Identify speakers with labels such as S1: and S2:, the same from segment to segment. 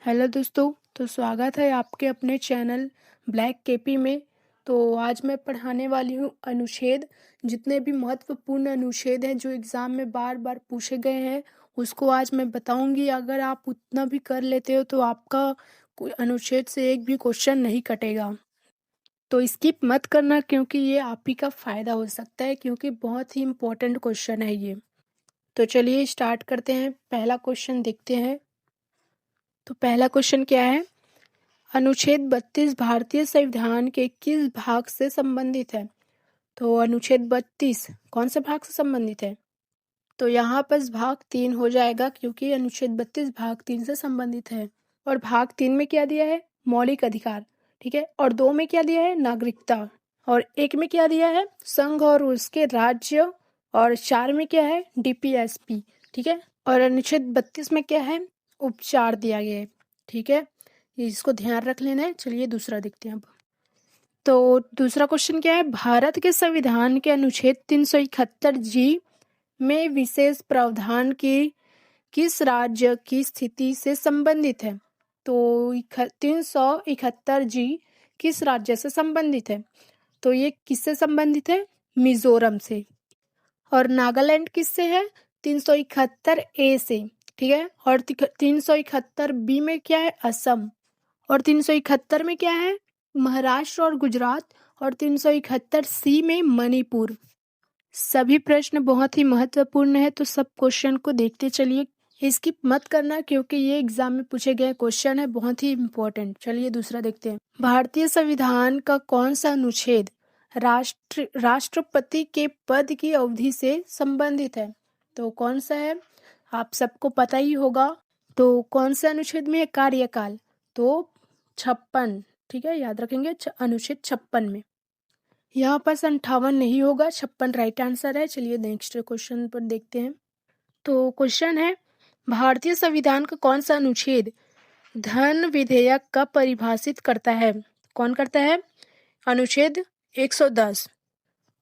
S1: Hello दोस्तों। तो स्वागत है आपके अपने चैनल ब्लैक केपी में। तो आज मैं पढ़ाने वाली हूँ अनुच्छेद। जितने भी महत्वपूर्ण अनुच्छेद हैं जो एग्ज़ाम में बार बार पूछे गए हैं उसको आज मैं बताऊंगी। अगर आप उतना भी कर लेते हो तो आपका कोई अनुच्छेद से एक भी क्वेश्चन नहीं कटेगा। तो स्किप मत करना क्योंकि ये आप ही का फ़ायदा हो सकता है, क्योंकि बहुत ही इम्पोर्टेंट क्वेश्चन है ये। तो चलिए स्टार्ट करते हैं। पहला क्वेश्चन देखते हैं। तो पहला क्वेश्चन क्या है? अनुच्छेद 32 भारतीय संविधान के किस भाग से संबंधित है? तो अनुच्छेद 32 कौन से भाग से संबंधित है? तो यहाँ पर भाग 3 हो जाएगा, क्योंकि अनुच्छेद 32 भाग 3 से संबंधित है। और भाग 3 में क्या दिया है? मौलिक अधिकार। ठीक है। और 2 में क्या दिया है? नागरिकता। और 1 में क्या दिया है? संघ और उसके राज्य। और 4 में क्या है? डीपीएसपी। ठीक है। और अनुच्छेद 32 में क्या है? उपचार दिया गया है। ठीक है, इसको ध्यान रख लेना है। चलिए दूसरा देखते हैं अब। तो दूसरा क्वेश्चन क्या है? भारत के संविधान के अनुच्छेद 371 जी में विशेष प्रावधान की किस राज्य की स्थिति से संबंधित है? तो 371 जी किस राज्य से संबंधित है? तो ये किससे संबंधित है? मिजोरम से। और नागालैंड किससे है? 371 ए से। ठीक है। और 371 बी में क्या है? असम। और 371 में क्या है? महाराष्ट्र और गुजरात। और 371 सी में मणिपुर। सभी प्रश्न बहुत ही महत्वपूर्ण है, तो सब क्वेश्चन को देखते चलिए। स्किप मत करना क्योंकि ये एग्जाम में पूछे गए क्वेश्चन है, बहुत ही इम्पोर्टेंट। चलिए दूसरा देखते हैं। भारतीय संविधान का कौन सा अनुच्छेद राष्ट्रपति के पद की अवधि से संबंधित है? तो कौन सा है? आप सबको पता ही होगा। तो कौन सा अनुच्छेद में है? कार्यकाल। तो 56। ठीक है, याद रखेंगे अनुच्छेद 56 में। यहाँ पर 58 नहीं होगा, 56 राइट आंसर है। चलिए नेक्स्ट क्वेश्चन पर देखते हैं। तो क्वेश्चन है, भारतीय संविधान का कौन सा अनुच्छेद धन विधेयक का परिभाषित करता है? कौन करता है? अनुच्छेद 110।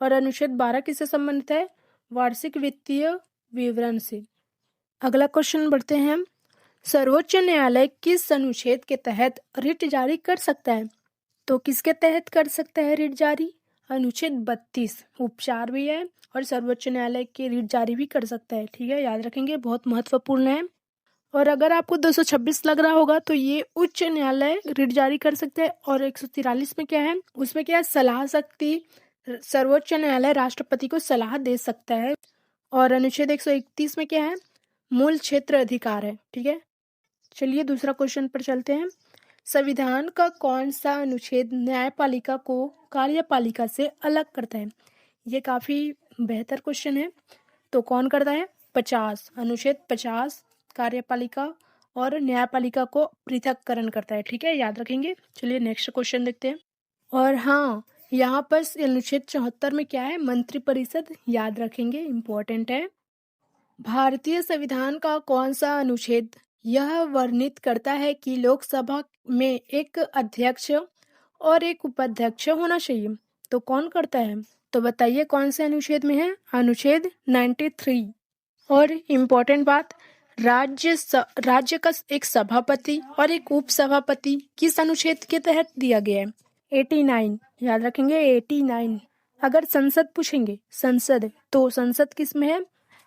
S1: और अनुच्छेद 12 किससे संबंधित है? वार्षिक वित्तीय विवरण से। अगला क्वेश्चन बढ़ते हैं हम। सर्वोच्च न्यायालय किस अनुच्छेद के तहत रिट जारी कर सकता है? तो किसके तहत कर सकता है रिट जारी? अनुच्छेद 32 उपचार भी है और सर्वोच्च न्यायालय की रिट जारी भी कर सकता है। ठीक है, याद रखेंगे, बहुत महत्वपूर्ण है। और अगर आपको 226 लग रहा होगा तो ये उच्च न्यायालय रिट जारी कर सकते हैं। और 143 में क्या है? उसमें क्या है? सलाह शक्ति। सर्वोच्च न्यायालय राष्ट्रपति को सलाह दे सकता है। और अनुच्छेद 131 में क्या है? मूल क्षेत्र अधिकार है। ठीक है, चलिए दूसरा क्वेश्चन पर चलते हैं। संविधान का कौन सा अनुच्छेद न्यायपालिका को कार्यपालिका से अलग करता है? ये काफी बेहतर क्वेश्चन है। तो कौन करता है? 50। अनुच्छेद 50 कार्यपालिका और न्यायपालिका को पृथककरण करता है। ठीक है, याद रखेंगे। चलिए नेक्स्ट क्वेश्चन देखते हैं। और हाँ, यहाँ पर अनुच्छेद 74 में क्या है? मंत्रिपरिषद। याद रखेंगे, इम्पोर्टेंट है। भारतीय संविधान का कौन सा अनुच्छेद यह वर्णित करता है कि लोकसभा में एक अध्यक्ष और एक उपाध्यक्ष होना चाहिए? तो कौन करता है? तो बताइए कौन से अनुच्छेद में है? अनुच्छेद 93। और इम्पोर्टेंट बात, राज्य का एक सभापति और एक उपसभापति किस अनुच्छेद के तहत दिया गया है? 89। याद रखेंगे, 89। अगर संसद पूछेंगे, संसद, तो संसद किस में है?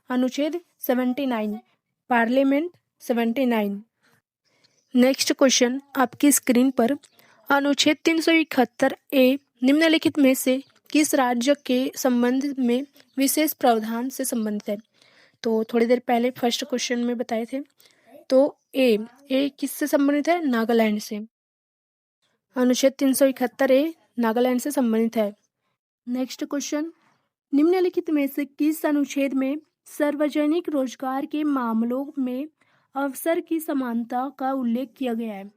S1: अनुच्छेद 79। पार्लियामेंट 79। नेक्स्ट क्वेश्चन आपकी स्क्रीन पर। अनुच्छेद 371 ए निम्नलिखित में से किस राज्य के संबंध में विशेष प्रावधान से संबंधित है? तो थोड़ी देर पहले फर्स्ट क्वेश्चन में बताए थे। तो ए किससे संबंधित है? नागालैंड से। अनुच्छेद 371 ए नागालैंड से संबंधित है। नेक्स्ट क्वेश्चन, निम्नलिखित में से किस अनुच्छेद में सार्वजनिक रोजगार के मामलों में अवसर की समानता का उल्लेख किया गया है?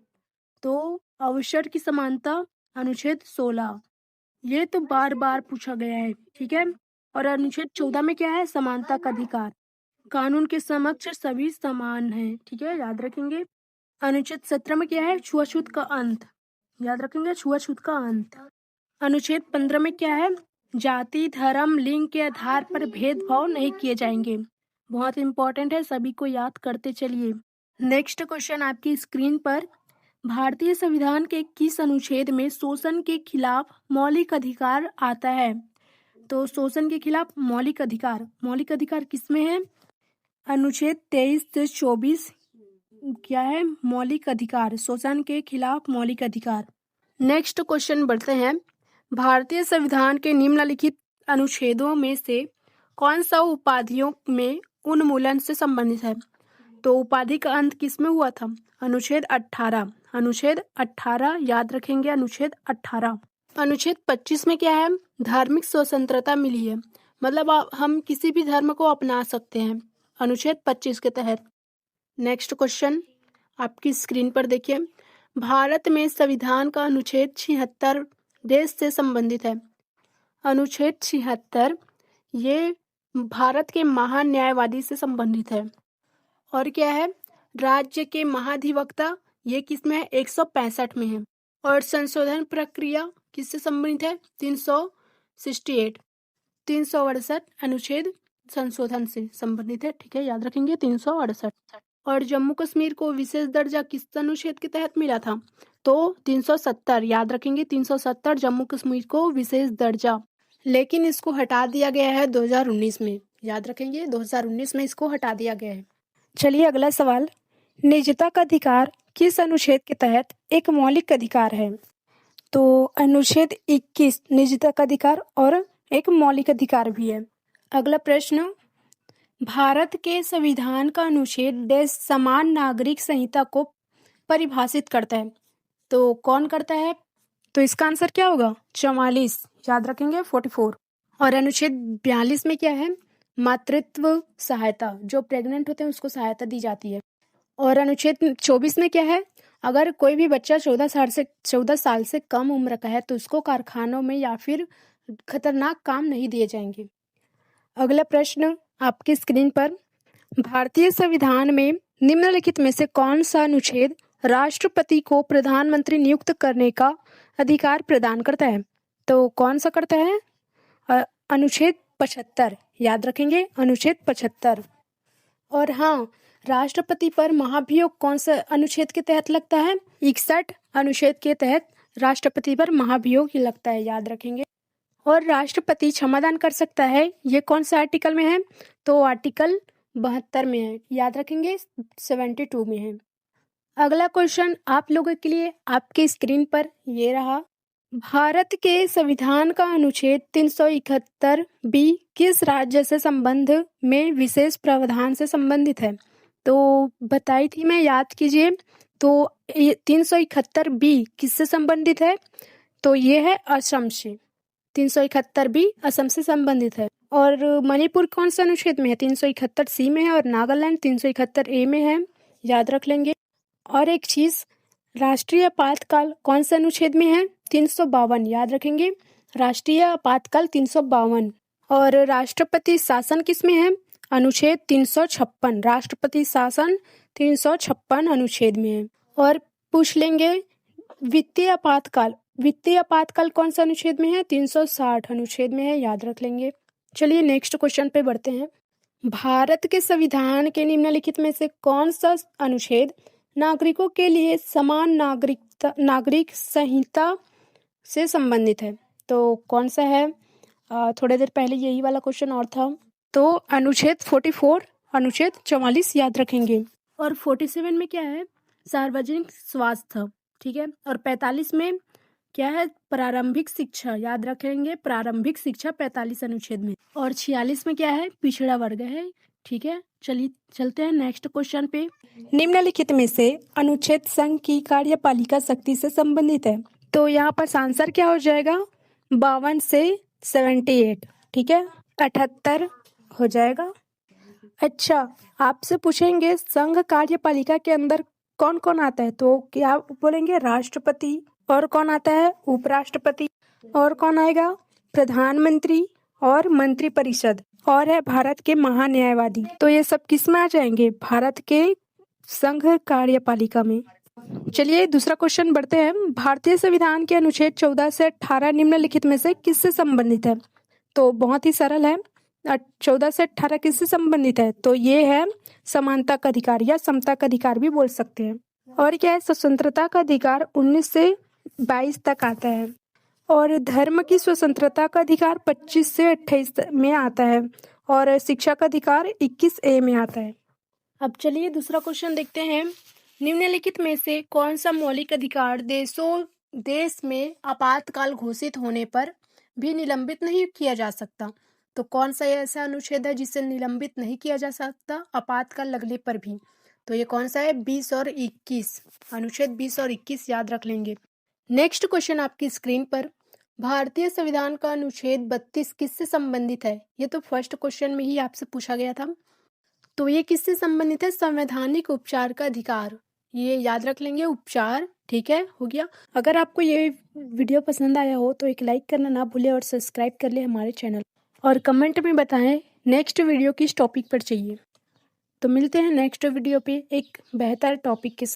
S1: तो अवसर की समानता अनुच्छेद 16। ये तो बार बार पूछा गया है। ठीक है। और अनुच्छेद 14 में क्या है? समानता का अधिकार। कानून के समक्ष सभी समान हैं। ठीक है, याद रखेंगे। अनुच्छेद 17 में क्या है? छुआछूत का अंत। याद रखेंगे, छुआछूत का अंत। अनुच्छेद 15 में क्या है? जाति, धर्म, लिंग के आधार पर भेदभाव नहीं किए जाएंगे। बहुत इंपॉर्टेंट है, सभी को याद करते चलिए। नेक्स्ट क्वेश्चन आपकी स्क्रीन पर, भारतीय संविधान के किस अनुच्छेद में शोषण के खिलाफ मौलिक अधिकार आता है? तो शोषण के खिलाफ मौलिक अधिकार किसमें है? अनुच्छेद 23 से 24 क्या है? मौलिक अधिकार, शोषण के खिलाफ मौलिक अधिकार। नेक्स्ट क्वेश्चन बढ़ते हैं, भारतीय संविधान के निम्नलिखित अनुच्छेदों में से कौन सा उपाधियों में उन्मूलन से संबंधित है? तो उपाधि का अंत किसमें हुआ था? अनुच्छेद 18। अनुच्छेद 18 याद रखेंगे, अनुच्छेद 18। अनुच्छेद 25 में क्या है? धार्मिक स्वतंत्रता मिली है, मतलब हम किसी भी धर्म को अपना सकते हैं, अनुच्छेद 25 के तहत। नेक्स्ट क्वेश्चन आपकी स्क्रीन पर देखिए, भारत में संविधान का अनुच्छेद 76 देश से संबंधित है। अनुच्छेद 76 ये भारत के महान न्यायवादी से संबंधित है। और क्या है? राज्य के महाधिवक्ता, ये किस में है? 165 में है। और संशोधन प्रक्रिया किससे संबंधित है? 368 अनुच्छेद संशोधन से संबंधित है, ठीक है, याद रखेंगे 368। और जम्मू कश्मीर को विशेष दर्जा किस अनुच्छेद के तहत मिला था? तो 370, याद रखेंगे 370 जम्मू कश्मीर को विशेष दर्जा। लेकिन इसको हटा दिया गया है 2019 में, याद रखेंगे 2019 में इसको हटा दिया गया है। चलिए अगला सवाल, निजता का अधिकार किस अनुच्छेद के तहत एक मौलिक अधिकार है? तो अनुच्छेद 21 निजता का अधिकार और एक मौलिक अधिकार भी है। अगला प्रश्न, भारत के संविधान का अनुच्छेद देश समान नागरिक संहिता को परिभाषित करता है। तो कौन करता है? तो इसका आंसर क्या होगा? 44, याद रखेंगे 44। और अनुच्छेद 42 में क्या है? मातृत्व सहायता, जो प्रेग्नेंट होते हैं उसको सहायता दी जाती है। और अनुच्छेद 24 में क्या है? अगर कोई भी बच्चा 14 साल से कम उम्र का है तो उसको कारखानों में या फिर खतरनाक काम नहीं दिए जाएंगे। अगला प्रश्न आपकी स्क्रीन पर, भारतीय संविधान में निम्नलिखित में से कौन सा अनुच्छेद राष्ट्रपति को प्रधानमंत्री नियुक्त करने का अधिकार प्रदान करता है? तो कौन सा करता है? अनुच्छेद 75, याद रखेंगे अनुच्छेद 75। और हाँ, राष्ट्रपति पर महाभियोग कौन सा अनुच्छेद के तहत लगता है? 61 अनुच्छेद के तहत राष्ट्रपति पर महाभियोग ही लगता है, याद रखेंगे। और राष्ट्रपति क्षमादान कर सकता है, ये कौन सा आर्टिकल में है? तो आर्टिकल 72 में है, याद रखेंगे 72 में है। अगला क्वेश्चन आप लोगों के लिए आपके स्क्रीन पर ये रहा, भारत के संविधान का अनुच्छेद 371 बी किस राज्य से संबंध में विशेष प्रावधान से संबंधित है? तो बताई थी मैं, याद कीजिए। तो 371 बी किससे संबंधित है? तो ये है असम से, 371 बी असम से संबंधित है। और मणिपुर कौन सा अनुच्छेद में है? 371 सी में है। और नागालैंड 371 ए में है, याद रख लेंगे। और एक चीज, राष्ट्रीय आपातकाल कौन सा अनुच्छेद में है? 352, याद रखेंगे राष्ट्रीय आपातकाल 352। और राष्ट्रपति शासन किस में है? अनुच्छेद 356, राष्ट्रपति शासन 356 अनुच्छेद में है। और पूछ लेंगे वित्तीय आपातकाल कौन सा अनुच्छेद में है? 360 अनुच्छेद में है, याद रख लेंगे। चलिए नेक्स्ट क्वेश्चन पे बढ़ते हैं, भारत के संविधान के निम्नलिखित में से कौन सा अनुच्छेद नागरिकों के लिए समान नागरिक संहिता से संबंधित है? तो कौन सा है? थोड़ी देर पहले यही वाला क्वेश्चन और था। तो अनुच्छेद 44, अनुच्छेद 44 याद रखेंगे। और 47 में क्या है? सार्वजनिक स्वास्थ्य, ठीक है। और 45 में क्या है? प्रारंभिक शिक्षा, याद रखेंगे प्रारंभिक शिक्षा 45 अनुच्छेद में। और 46 में क्या है? पिछड़ा वर्ग है, ठीक है। चलिए चलते हैं नेक्स्ट क्वेश्चन पे, निम्नलिखित में से अनुच्छेद संघ की कार्यपालिका शक्ति से संबंधित है? तो यहाँ पर आंसर क्या हो जाएगा? 52 से 78, ठीक है, 78 हो जाएगा। अच्छा, आपसे पूछेंगे संघ कार्यपालिका के अंदर कौन कौन आता है? तो क्या बोलेंगे? राष्ट्रपति। और कौन आता है? उपराष्ट्रपति। और कौन आएगा? प्रधानमंत्री और मंत्रिपरिषद। और है भारत के महान्यायवादी। तो ये सब किस में आ जाएंगे? भारत के संघ कार्यपालिका में। चलिए दूसरा क्वेश्चन बढ़ते हैं, भारतीय संविधान के अनुच्छेद 14 से 18 निम्नलिखित में से किससे संबंधित है? तो बहुत ही सरल है, 14 से 18 किससे संबंधित है? तो ये है समानता का अधिकार या समता का अधिकार भी बोल सकते हैं। और क्या है? स्वतंत्रता का अधिकार 19 से 22 तक आता है। और धर्म की स्वतंत्रता का अधिकार 25 से 28 में आता है। और शिक्षा का अधिकार 21A में आता है। अब चलिए दूसरा क्वेश्चन देखते हैं। निम्नलिखित में से कौन सा मौलिक अधिकार देश में आपातकाल घोषित होने पर भी निलंबित नहीं किया जा सकता? तो कौन सा ऐसा अनुच्छेद है जिसे निलंबित नहीं किया जा सकता आपातकाल लगने पर भी? तो ये कौन सा है? 20 और 21, अनुच्छेद 20 और 21 याद रख लेंगे। नेक्स्ट क्वेश्चन आपकी स्क्रीन पर, भारतीय संविधान का अनुच्छेद 32 किससे संबंधित है? ये तो फर्स्ट क्वेश्चन में ही आपसे पूछा गया था। तो ये किससे संबंधित है? संवैधानिक उपचार का अधिकार, ये याद रख लेंगे, उपचार। ठीक है, हो गया। अगर आपको ये वीडियो पसंद आया हो तो एक लाइक करना ना भूले और सब्सक्राइब कर ले हमारे चैनल, और कमेंट में बताएं नेक्स्ट वीडियो किस टॉपिक पर चाहिए। तो मिलते हैं नेक्स्ट वीडियो पे एक बेहतर टॉपिक के साथ।